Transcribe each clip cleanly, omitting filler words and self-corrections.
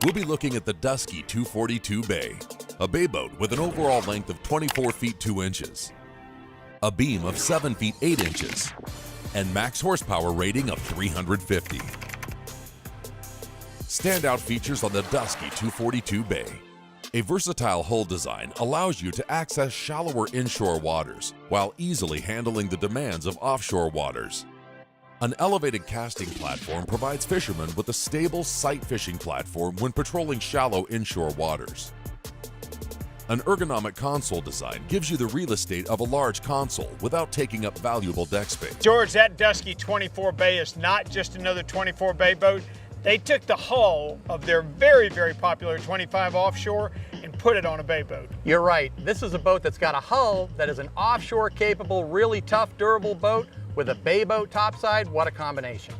We'll be looking at the Dusky 242 Bay, a bay boat with an overall length of 24 feet 2 inches, a beam of 7 feet 8 inches, and max horsepower rating of 350. Standout features on the Dusky 242 Bay. A versatile hull design allows you to access shallower inshore waters while easily handling the demands of offshore waters. An elevated casting platform provides fishermen with a stable sight fishing platform when patrolling shallow inshore waters. An ergonomic console design gives you the real estate of a large console without taking up valuable deck space. George, that Dusky 24 Bay is not just another 24 Bay boat. They took the hull of their very, very popular 25 offshore and put it on a bay boat. You're right. This is a boat that's got a hull that is an offshore capable, really tough, durable boat with a bay boat topside. What a combination.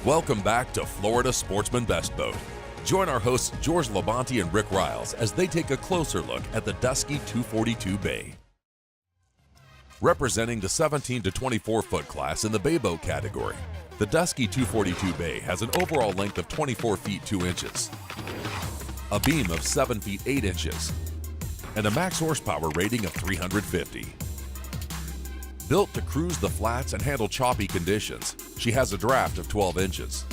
Welcome back to Florida Sportsman Best Boat. Join our hosts George Labonte and Rick Riles as they take a closer look at the Dusky 242 Bay. Representing the 17 to 24 foot class in the bay boat category, the Dusky 242 Bay has an overall length of 24 feet 2 inches, a beam of 7 feet 8 inches, and a max horsepower rating of 350. Built to cruise the flats and handle choppy conditions, she has a draft of 12 inches,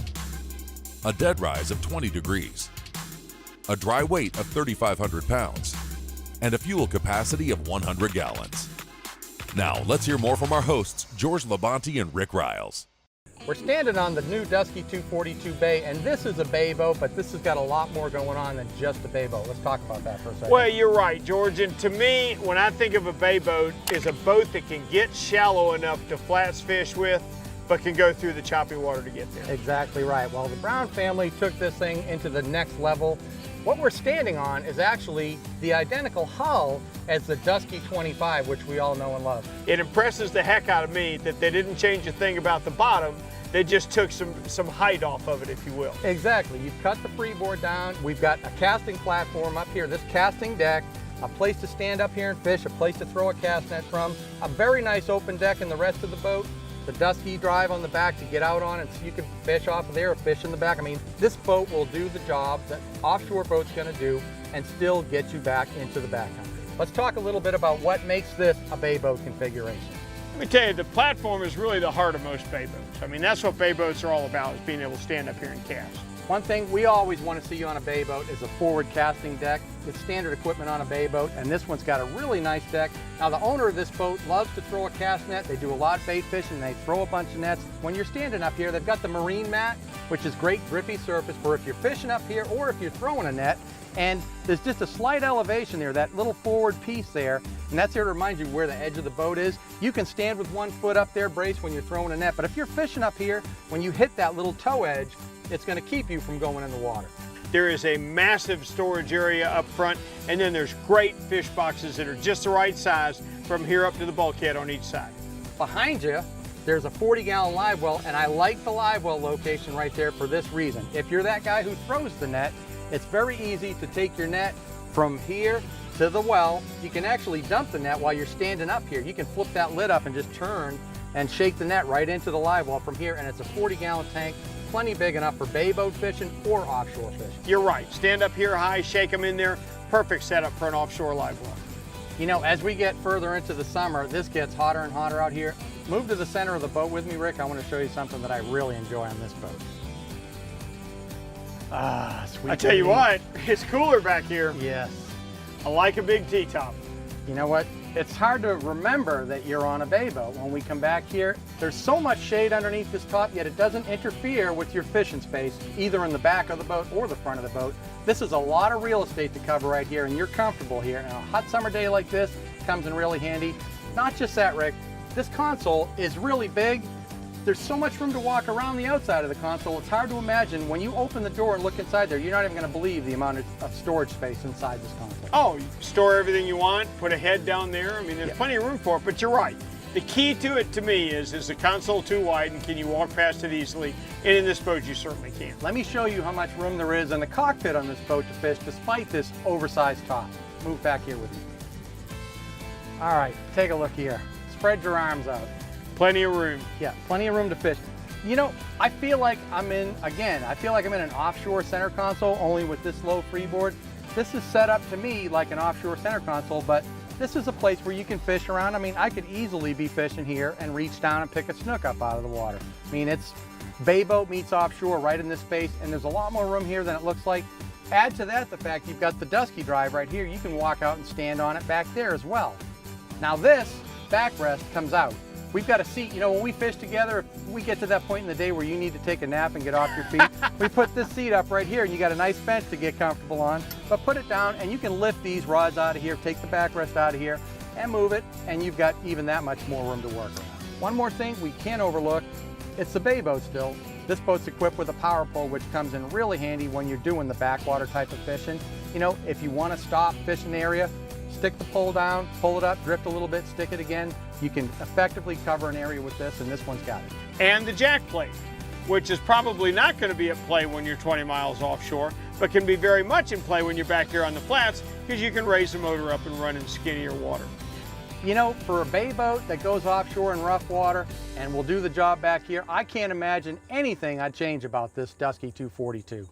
a dead rise of 20 degrees, a dry weight of 3,500 pounds, and a fuel capacity of 100 gallons. Now, let's hear more from our hosts, George Labonte and Rick Riles. We're standing on the new Dusky 242 Bay, and this is a bay boat, but this has got a lot more going on than just a bay boat. Let's talk about that for a second. Well, you're right, George. And to me, when I think of a bay boat, is a boat that can get shallow enough to flats fish with, but can go through the choppy water to get there. Exactly right. Well, the Brown family took this thing into the next level. What we're standing on is actually the identical hull as the Dusky 25, which we all know and love. It impresses the heck out of me that they didn't change a thing about the bottom. They just took some height off of it, if you will. Exactly. You've cut the freeboard down. We've got a casting platform up here, this casting deck, a place to stand up here and fish, a place to throw a cast net from, a very nice open deck in the rest of the boat. The Dusky drive on the back to get out on, and so you can fish off of there or fish in the back. I mean, this boat will do the job that offshore boat's going to do and still get you back into the backcountry. Let's talk a little bit about what makes this a bay boat configuration. Let me tell you, the platform is really the heart of most bay boats. I mean, that's what bay boats are all about, is being able to stand up here and cast. One thing we always want to see on a bay boat is a forward casting deck. It's standard equipment on a bay boat, and this one's got a really nice deck. Now, the owner of this boat loves to throw a cast net. They do a lot of bait fishing. They throw a bunch of nets. When you're standing up here, they've got the marine mat, which is great grippy surface for if you're fishing up here or if you're throwing a net. And there's just a slight elevation there, that little forward piece there, and that's there to remind you where the edge of the boat is. You can stand with one foot up there, brace, when you're throwing a net, but if you're fishing up here, when you hit that little toe edge, it's going to keep you from going in the water. There is a massive storage area up front, and then there's great fish boxes that are just the right size from here up to the bulkhead on each side. Behind you, there's a 40-gallon live well, and I like the live well location right there for this reason. If you're that guy who throws the net, it's very easy to take your net from here to the well. You can actually dump the net while you're standing up here. You can flip that lid up and just turn and shake the net right into the live well from here, and it's a 40-gallon tank, plenty big enough for bay boat fishing or offshore fishing. You're right. Stand up here high, shake them in there. Perfect setup for an offshore live well. You know, as we get further into the summer, this gets hotter and hotter out here. Move to the center of the boat with me, Rick. I want to show you something that I really enjoy on this boat. Ah, sweet. I tell you what, it's cooler back here. Yes. I like a big T-top. You know what? It's hard to remember that you're on a bay boat. When we come back here, there's so much shade underneath this top, yet it doesn't interfere with your fishing space, either in the back of the boat or the front of the boat. This is a lot of real estate to cover right here, and you're comfortable here. And a hot summer day like this comes in really handy. Not just that, Rick. This console is really big. There's so much room to walk around the outside of the console, it's hard to imagine when you open the door and look inside there, you're not even going to believe the amount of storage space inside this console. Oh, you store everything you want, put a head down there. I mean, there's plenty of room for it, but you're right. The key to it to me is the console too wide and can you walk past it easily? And in this boat, you certainly can. Let me show you how much room there is in the cockpit on this boat to fish despite this oversized top. Move back here with me. All right, take a look here. Spread your arms out. Plenty of room. Yeah, plenty of room to fish. You know, I feel like I'm in an offshore center console, only with this low freeboard. This is set up to me like an offshore center console, but this is a place where you can fish around. I mean, I could easily be fishing here and reach down and pick a snook up out of the water. I mean, it's bay boat meets offshore right in this space, and there's a lot more room here than it looks like. Add to that the fact you've got the Dusky drive right here. You can walk out and stand on it back there as well. Now this backrest comes out. We've got a seat. You know, when we fish together, if we get to that point in the day where you need to take a nap and get off your feet, we put this seat up right here, and you got a nice bench to get comfortable on. But put it down, and you can lift these rods out of here, take the backrest out of here, and move it, and you've got even that much more room to work around. One more thing we can't overlook, it's the bay boat still. This boat's equipped with a power pole, which comes in really handy when you're doing the backwater type of fishing. You know, if you want to stop fishing area, stick the pole down, pull it up, drift a little bit, stick it again. You can effectively cover an area with this, and this one's got it. And the jack plate, which is probably not going to be at play when you're 20 miles offshore, but can be very much in play when you're back here on the flats, because you can raise the motor up and run in skinnier water. You know, for a bay boat that goes offshore in rough water and will do the job back here, I can't imagine anything I'd change about this Dusky 242.